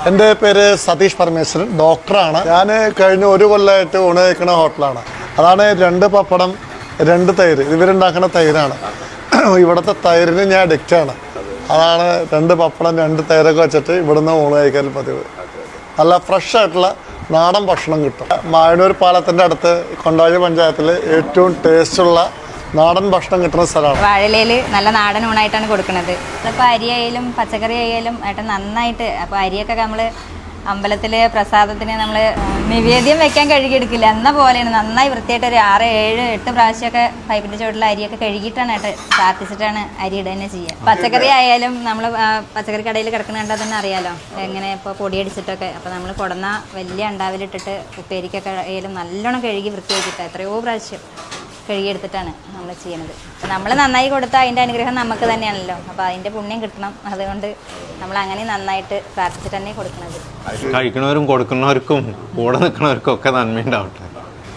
എൻ്റെ പേര് സതീഷ് പരമേശ്വരൻ, ഡോക്ടറാണ്. ഞാൻ കഴിഞ്ഞ 1 കൊല്ലമായിട്ട് ഊണ് കഴിക്കുന്ന ഹോട്ടലാണ്. അതാണ് 2 പപ്പടം 2 തൈര്. ഇവരുണ്ടാക്കുന്ന തൈരാണ്. ഇവിടുത്തെ തൈരിന് ഞാൻ അഡിക്റ്റാണ്. അതാണ് 2 പപ്പടം 2 തൈരൊക്കെ വെച്ചിട്ട് ഇവിടുന്ന് ഊണ് കഴിക്കാൻ പതിവ്. നല്ല ഫ്രഷ് ആയിട്ടുള്ള നാടൻ ഭക്ഷണം കിട്ടും. മായനൂർ പാലത്തിൻ്റെ അടുത്ത് കൊണ്ടാഴി പഞ്ചായത്തിൽ ഏറ്റവും ടേസ്റ്റുള്ള നാടൻ ഭക്ഷണം കിട്ടുന്ന സ്ഥലമാണ്. വാഴയിലയിൽ നല്ല നാടൻ ഊണായിട്ടാണ് കൊടുക്കുന്നത്. ഇപ്പോൾ അരി ആയാലും പച്ചക്കറി ആയാലും ആയിട്ട് നന്നായിട്ട്. അപ്പോൾ അരിയൊക്കെ നമ്മൾ അമ്പലത്തിൽ പ്രസാദത്തിന് നമ്മൾ നിവേദ്യം വെക്കാൻ കഴുകിയെടുക്കില്ല എന്ന പോലെയാണ് നന്നായി വൃത്തിയായിട്ട് ഒരു 6, 7, 8 പ്രാവശ്യമൊക്കെ പൈപ്പിൻ്റെ ചുവട്ടിൽ അരിയൊക്കെ കഴുകിയിട്ടാണ് പ്രാർത്ഥിച്ചിട്ടാണ് അരി ഇടുക തന്നെ ചെയ്യുക. പച്ചക്കറി ആയാലും നമ്മൾ പച്ചക്കറി കടയിൽ കിടക്കുന്ന കണ്ടാൽ തന്നെ അറിയാലോ എങ്ങനെ ഇപ്പോൾ പൊടിയടിച്ചിട്ടൊക്കെ. അപ്പോൾ നമ്മൾ കൊടന്ന വലിയ അണ്ടാവിലിട്ടിട്ട് ഉപ്പേരിക്കൊക്കെ ആയാലും നല്ലോണം കഴുകി വൃത്തിയാക്കിയിട്ട് എത്രയോ പ്രാവശ്യം കഴുകിയെടുത്തിട്ടാണ് നമ്മൾ ചെയ്യുന്നത്. നമ്മൾ നന്നായി കൊടുത്താൽ അതിൻ്റെ അനുഗ്രഹം നമുക്ക് തന്നെയാണല്ലോ. അപ്പോൾ അതിൻ്റെ പുണ്യം കിട്ടണം. അതുകൊണ്ട് നമ്മൾ അങ്ങനെ നന്നായിട്ട് പ്രാർത്ഥിച്ചിട്ട് തന്നെ കൊടുക്കുന്നത്. കഴിക്കുന്നവരും കൊടുക്കുന്നവർക്കും കൂടെ നിൽക്കുന്നവർക്കും ഒക്കെ നന്മയുണ്ടാവട്ടെ.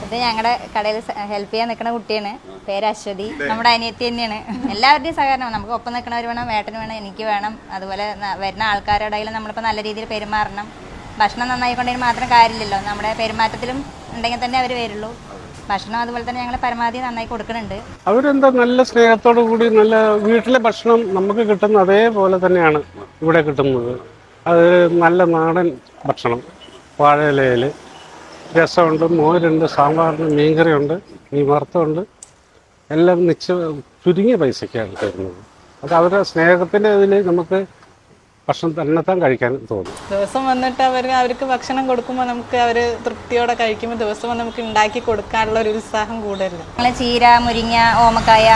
ഇത് ഞങ്ങളുടെ കടയിൽ ഹെൽപ്പ് ചെയ്യാൻ നിൽക്കുന്ന കുട്ടിയാണ്. പേര് അശ്വതി. നമ്മുടെ അനിയത്തി തന്നെയാണ്. എല്ലാവരുടെയും സഹകരണം. നമുക്ക് ഒപ്പം നിൽക്കുന്നവർ വേണം, വേട്ടന് വേണം, എനിക്ക് വേണം. അതുപോലെ വരുന്ന ആൾക്കാരുടെ ഇടയിൽ നമ്മളിപ്പോൾ നല്ല രീതിയിൽ പെരുമാറണം. ഭക്ഷണം നന്നായിക്കൊണ്ടെങ്കിൽ മാത്രം കാര്യമില്ലല്ലോ. നമ്മുടെ പെരുമാറ്റത്തിലും ഉണ്ടെങ്കിൽ തന്നെ അവർ വരുള്ളൂ. ഭക്ഷണം അതുപോലെ തന്നെ ഞങ്ങൾ പരമാവധി നന്നായി കൊടുക്കുന്നുണ്ട്. അവരെന്താ നല്ല സ്നേഹത്തോടു കൂടി നല്ല വീട്ടിലെ ഭക്ഷണം നമുക്ക് കിട്ടുന്ന അതേപോലെ തന്നെയാണ് ഇവിടെ കിട്ടുന്നത്. അത് നല്ല നാടൻ ഭക്ഷണം. വാഴയിലയിൽ രസമുണ്ട്, മോരുണ്ട്, സാമ്പാറിന് മീൻകറിയുണ്ട്, മീൻ വറുത്തമുണ്ട്. എല്ലാം ചുരുങ്ങിയ പൈസയ്ക്കാണ് തരുന്നത്. അത് അവരുടെ സ്നേഹത്തിൻ്റെ ഇതിൽ നമുക്ക് ഭക്ഷണം തന്നെത്താൻ കഴിക്കാൻ തോന്നും. ദിവസം വന്നിട്ട് അവർക്ക് ഭക്ഷണം കൊടുക്കുമ്പോൾ നമുക്ക് അവർ തൃപ്തിയോടെ കഴിക്കുമ്പോൾ ദിവസം വന്ന് നമുക്ക് ഉണ്ടാക്കി കൊടുക്കാനുള്ള ഒരു ഉത്സാഹം കൂടുതലാണ്. ഞങ്ങൾ ചീര, മുരിങ്ങ, ഓമക്കായ,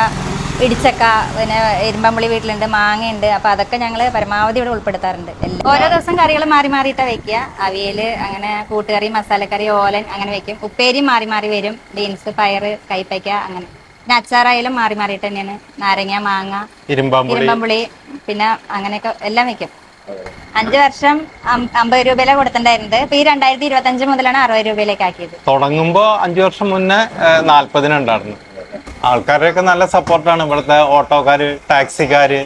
ഇടിച്ചക്ക, പിന്നെ ഇരുമ്പമ്പുളി വീട്ടിലുണ്ട്, മാങ്ങയുണ്ട്. അപ്പോൾ അതൊക്കെ ഞങ്ങൾ പരമാവധി ഇവിടെ ഉൾപ്പെടുത്താറുണ്ട്. ഓരോ ദിവസം കറികൾ മാറി മാറിയിട്ടാണ് വെക്കുക. അവിയൽ, അങ്ങനെ കൂട്ടുകറി, മസാലക്കറി, ഓലൻ അങ്ങനെ വെക്കും. ഉപ്പേരി മാറി മാറി വരും. ബീൻസ്, പയറ്, കൈപ്പയ്ക്ക അങ്ങനെ. പിന്നെ അച്ചാറായാലും മാറി മാറിയിട്ട് തന്നെയാണ്. നാരങ്ങ, മാങ്ങ, ഇരുമ്പമ്പുളി, പിന്നെ അങ്ങനെയൊക്കെ എല്ലാം വെക്കും. 5 വർഷം 50 രൂപയിലാണ് കൊടുത്തിട്ടുണ്ടായിരുന്നത്. ഇപ്പൊ ഈ 2025 മുതലാണ് 60 രൂപയിലേക്ക് ആക്കിയത്. തുടങ്ങുമ്പോ 5 വർഷം മുന്നേ 40 ഉണ്ടായിരുന്നു. ആൾക്കാരുടെയൊക്കെ നല്ല സപ്പോർട്ടാണ്. ഇവിടുത്തെ ഓട്ടോക്കാര്, ടാക്സിക്കാര്,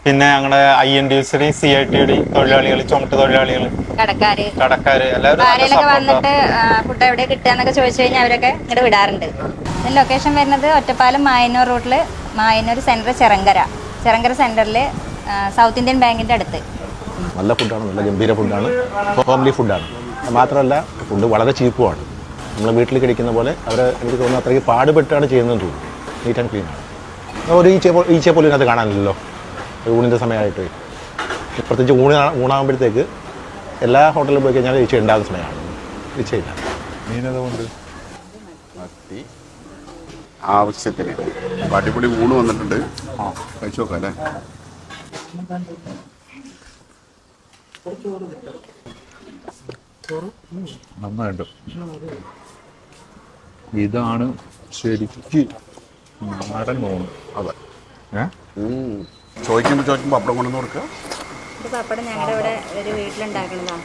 പിന്നെ ഞങ്ങളുടെ INTUC, CITD തൊഴിലാളികൾ, ചുമട്ട് തൊഴിലാളികൾ, കടക്കാര് എല്ലാവരും വന്നിട്ട് ഫുഡ് എവിടെ കിട്ടുകയെന്നൊക്കെ ചോദിച്ചു കഴിഞ്ഞാൽ അവരൊക്കെ ഇങ്ങോട്ട് വിടാറുണ്ട്. ലൊക്കേഷൻ വരുന്നത് ഒറ്റപ്പാലം മായന്നൂർ റൂട്ടിൽ, മായന്നൂർ സെൻറ്റർ, ചെറങ്കര സെൻറ്ററിൽ സൗത്ത് ഇന്ത്യൻ ബാങ്കിൻ്റെ അടുത്ത്. നല്ല ഫുഡാണ്, നല്ല ഗംഭീര ഫുഡാണ്, ഹോംലി ഫുഡാണ്. മാത്രമല്ല ഫുഡ് വളരെ ചീപ്പുമാണ്. നമ്മൾ വീട്ടിൽ കഴിക്കുന്ന പോലെ എനിക്ക് തോന്നുന്നു അത്രയ്ക്ക് പാടുപെട്ടാണ് ചെയ്യുന്നത് തോന്നുന്നു. നീറ്റ് ആൻഡ് ക്ലീൻ ആണ്. ഒരു ഈച്ച പോലും ഇതിനകത്ത് കാണാനില്ലല്ലോ. ഊണിൻ്റെ സമയമായിട്ട് പ്രത്യേകിച്ച് ഊണാകുമ്പോഴത്തേക്ക് എല്ലാ ഹോട്ടലിലും പോയി കഴിഞ്ഞാൽ ഈച്ച ഉണ്ടാകുന്ന സമയമാണ്. ഈച്ചയില്ല. മീനതുകൊണ്ട് ആവശ്യത്തിന് അടിപൊളി ഊണ് വന്നിട്ടുണ്ട്. കഴിച്ചു നോക്കാം അല്ലേ? നന്നായിട്ട്. ഇതാണ് ശരിക്ക് നാടൻ ഊണ്. അതെ. ചോദിക്കുമ്പോൾ പപ്പടം കൊണ്ടുവന്ന് കൊടുക്കുക. പപ്പടം ഞങ്ങളുടെ ഇവിടെ ഒരു വീട്ടിലുണ്ടാക്കുന്നതാണ്.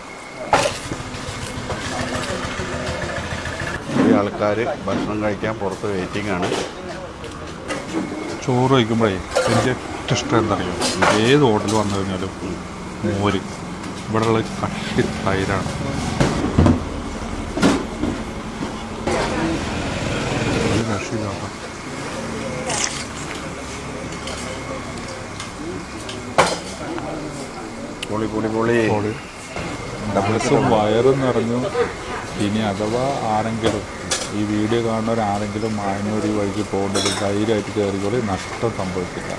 ഈ ആൾക്കാർ ഭക്ഷണം കഴിക്കാൻ പുറത്ത് വെയിറ്റിംഗ് ആണ്. ചോറ് കഴിക്കുമ്പോഴേ എനിക്ക് ഏറ്റവും ഇഷ്ടം എന്താണെന്നറിയോ? ഏത് ഹോട്ടലിൽ വന്നു കഴിഞ്ഞാലും മോര്. ഇവിടെയുള്ള കട്ടി തൈരാണ്. ഒരു രക്ഷയില്ലാത്ത മനസ്സും വയറും നിറഞ്ഞു. ഇനി അഥവാ ആരെങ്കിലും ഈ വീഡിയോ കാണുന്നവരാരെങ്കിലും മായനൂർ വഴിക്ക് പോകേണ്ടത് ധൈര്യമായിട്ട് കയറിക്കോളി. നഷ്ടം സംഭവിക്കില്ല.